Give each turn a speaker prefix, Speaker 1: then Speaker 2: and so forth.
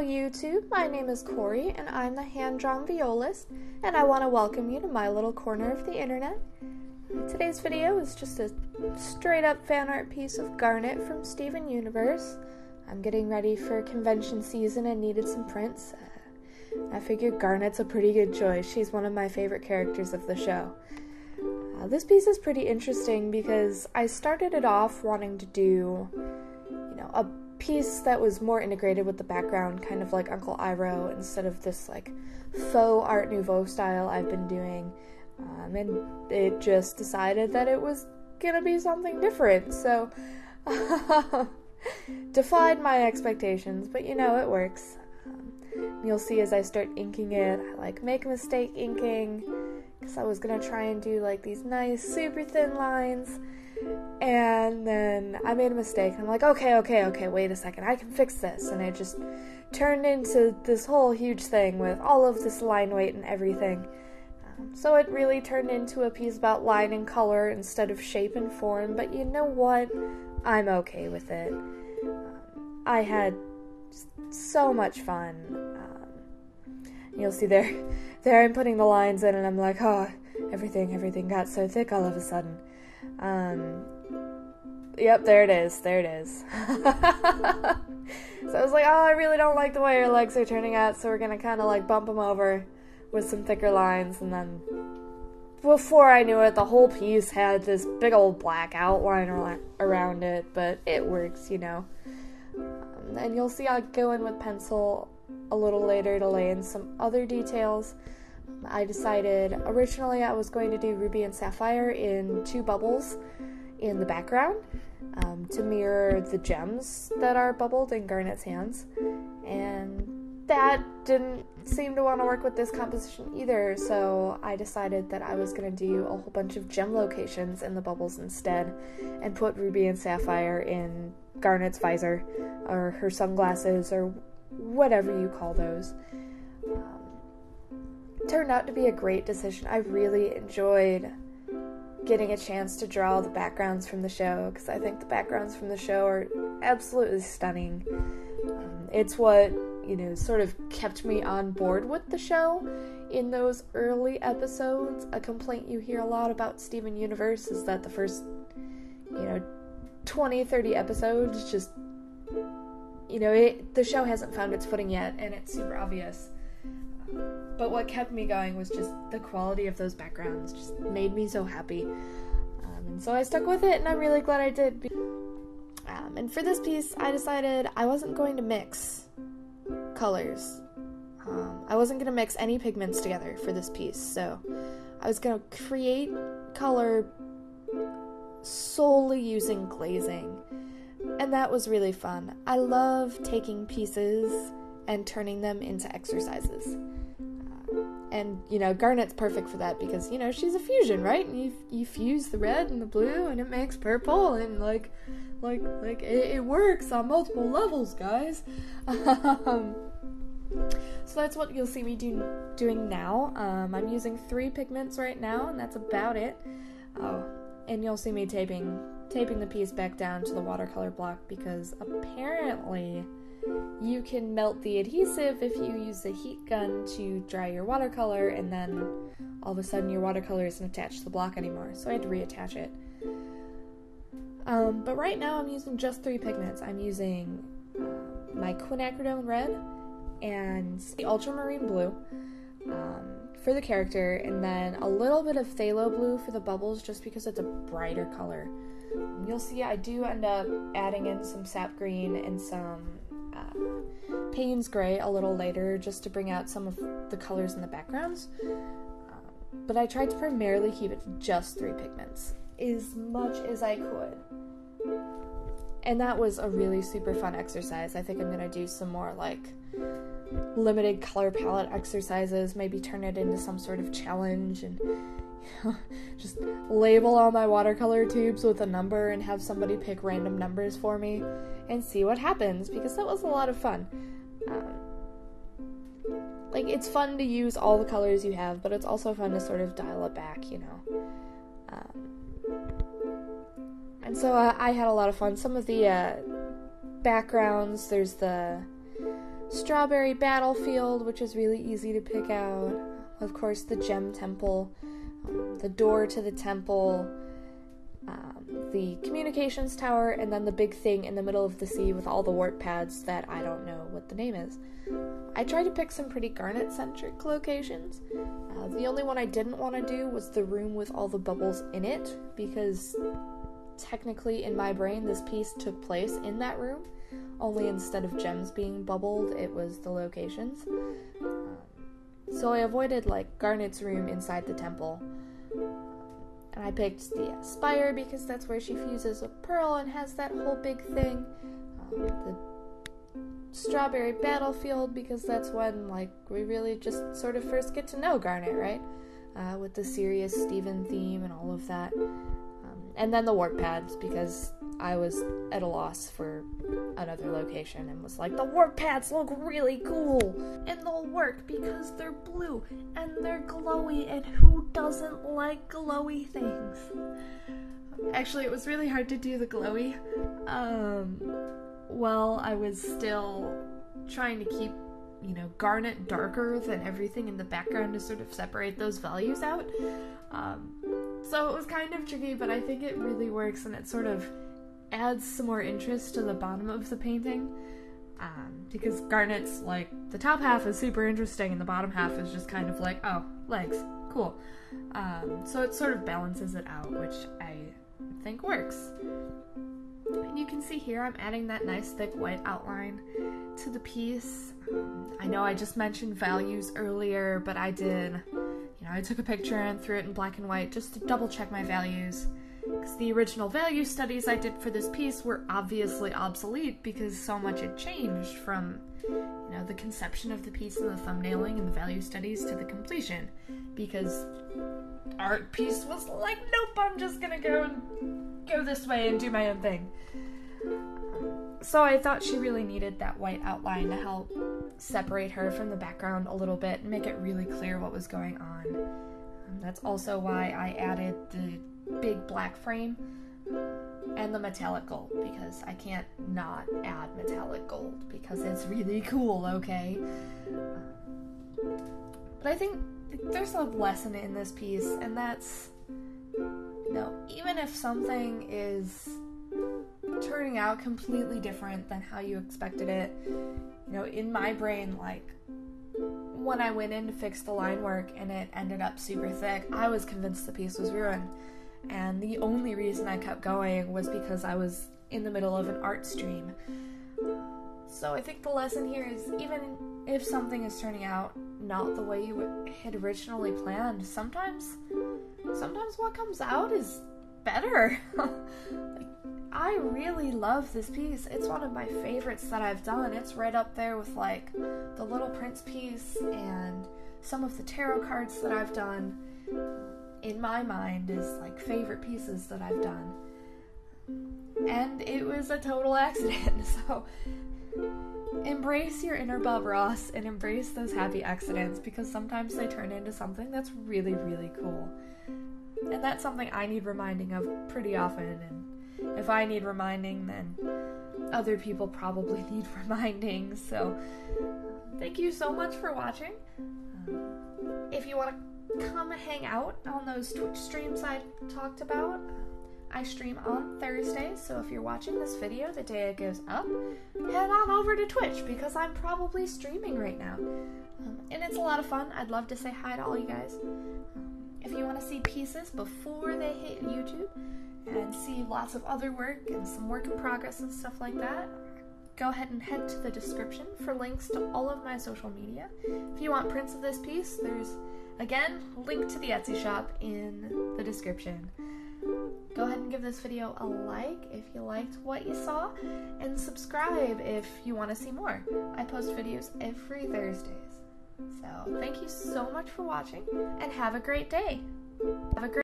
Speaker 1: YouTube, my name is Corey and I'm the hand-drawn violist, and I want to welcome you to my little corner of the internet. Today's video is just a straight up fan art piece of Garnet from Steven Universe. I'm getting ready for convention season and needed some prints. I figured Garnet's a pretty good choice. She's one of my favorite characters of the show. This piece is pretty interesting because I started it off wanting to do, a piece that was more integrated with the background, kind of like Uncle Iroh, instead of this like faux Art Nouveau style I've been doing. And it just decided that it was gonna be something different, so defied my expectations, but it works. You'll see as I start inking it, I make a mistake inking, because I was gonna try and do like these nice super thin lines, and then I made a mistake, and I'm like, okay, wait a second, I can fix this, and it just turned into this whole huge thing with all of this line weight and everything. So it really turned into a piece about line and color instead of shape and form, but you know what? I'm okay with it. I had so much fun. You'll see there I'm putting the lines in, and I'm like, oh, everything got so thick all of a sudden. Yep, there it is. So I was like, oh, I really don't like the way your legs are turning out, so we're gonna kind of bump them over with some thicker lines, and then before I knew it, the whole piece had this big old black outline around it, but it works, and you'll see I'll go in with pencil a little later to lay in some other details. I decided originally I was going to do ruby and sapphire in 2 bubbles in the background to mirror the gems that are bubbled in Garnet's hands, and that didn't seem to want to work with this composition either, so I decided that I was going to do a whole bunch of gem locations in the bubbles instead, and put ruby and sapphire in Garnet's visor, or her sunglasses, or whatever you call those. Turned out to be a great decision. I really enjoyed getting a chance to draw the backgrounds from the show, because I think the backgrounds from the show are absolutely stunning. It's what sort of kept me on board with the show in those early episodes. A complaint you hear a lot about Steven Universe is that the first 20-30 episodes just the show hasn't found its footing yet, and it's super obvious. But what kept me going was just the quality of those backgrounds. Just made me so happy. And so I stuck with it, and I'm really glad I did. And for this piece, I decided I wasn't going to mix colors. I wasn't going to mix any pigments together for this piece, so I was going to create color solely using glazing, and that was really fun. I love taking pieces and turning them into exercises, and Garnet's perfect for that because she's a fusion, right? And you fuse the red and the blue, and it makes purple, and it works on multiple levels, guys. So that's what you'll see me doing now. I'm using 3 pigments right now, and that's about it. Oh, and you'll see me taping the piece back down to the watercolor block, because apparently you can melt the adhesive if you use a heat gun to dry your watercolor, and then all of a sudden your watercolor isn't attached to the block anymore, so I had to reattach it. But right now I'm using just 3 pigments. I'm using my Quinacradone Red and the Ultramarine Blue for the character, and then a little bit of Phthalo Blue for the bubbles, just because it's a brighter color. You'll see I do end up adding in some sap green and some Payne's gray a little later, just to bring out some of the colors in the backgrounds. But I tried to primarily keep it to just 3 pigments as much as I could. And that was a really super fun exercise. I think I'm gonna do some more limited color palette exercises, maybe turn it into some sort of challenge, and just label all my watercolor tubes with a number and have somebody pick random numbers for me and see what happens, because that was a lot of fun. It's fun to use all the colors you have, but it's also fun to sort of dial it back, and so I had a lot of fun. Some of the backgrounds, there's the strawberry battlefield, which is really easy to pick out. Of course, the gem temple, the door to the temple, the communications tower, and then the big thing in the middle of the sea with all the warp pads that I don't know what the name is. I tried to pick some pretty Garnet-centric locations. The only one I didn't want to do was the room with all the bubbles in it, because technically in my brain this piece took place in that room, only instead of gems being bubbled, it was the locations. So I avoided like Garnet's room inside the temple. And I picked the spire because that's where she fuses with pearl and has that whole big thing. The strawberry battlefield because that's when like we really just sort of first get to know Garnet, right? With the serious Stephen theme and all of that. And then the warp pads because I was at a loss for another location and was like, the warp pads look really cool and they'll work because they're blue and they're glowy, and who doesn't like glowy things? Actually, it was really hard to do the glowy. Well, I was still trying to keep, you know, Garnet darker than everything in the background to sort of separate those values out. So it was kind of tricky, but I think it really works, and it sort of adds some more interest to the bottom of the painting, because Garnet's like, the top half is super interesting and the bottom half is just kind of like, oh, legs, cool. So it sort of balances it out, which I think works. And you can see here I'm adding that nice thick white outline to the piece. I know I just mentioned values earlier, but I did, you know, I took a picture and threw it in black and white just to double check my values. Because the original value studies I did for this piece were obviously obsolete because so much had changed from, you know, the conception of the piece and the thumbnailing and the value studies to the completion. Because art piece was like, nope, I'm just gonna go this way and do my own thing. So I thought she really needed that white outline to help separate her from the background a little bit and make it really clear what was going on. That's also why I added the big black frame and the metallic gold, because I can't not add metallic gold because it's really cool, okay? But I think there's a lesson in this piece, and that's, you know, even if something is turning out completely different than how you expected it, you know, in my brain, like, when I went in to fix the line work and it ended up super thick, I was convinced the piece was ruined. And the only reason I kept going was because I was in the middle of an art stream. So I think the lesson here is, even if something is turning out not the way you had originally planned, sometimes what comes out is better. Like, I really love this piece. It's one of my favorites that I've done. It's right up there with like the Little Prince piece and some of the tarot cards that I've done. In my mind is like favorite pieces that I've done. And it was a total accident. So embrace your inner Bob Ross and embrace those happy accidents, because sometimes they turn into something that's really, really cool. And that's something I need reminding of pretty often, and if I need reminding, then other people probably need reminding. So thank you so much for watching. If you want to come hang out on those Twitch streams I talked about, I stream on Thursdays, so if you're watching this video the day it goes up, head on over to Twitch, because I'm probably streaming right now. And it's a lot of fun. I'd love to say hi to all you guys. If you want to see pieces before they hit YouTube, and see lots of other work and some work in progress and stuff like that, go ahead and head to the description for links to all of my social media. If you want prints of this piece, there's, again, a link to the Etsy shop in the description. Go ahead and give this video a like if you liked what you saw, and subscribe if you want to see more. I post videos every Thursdays. So thank you so much for watching, and have a great day. Have a great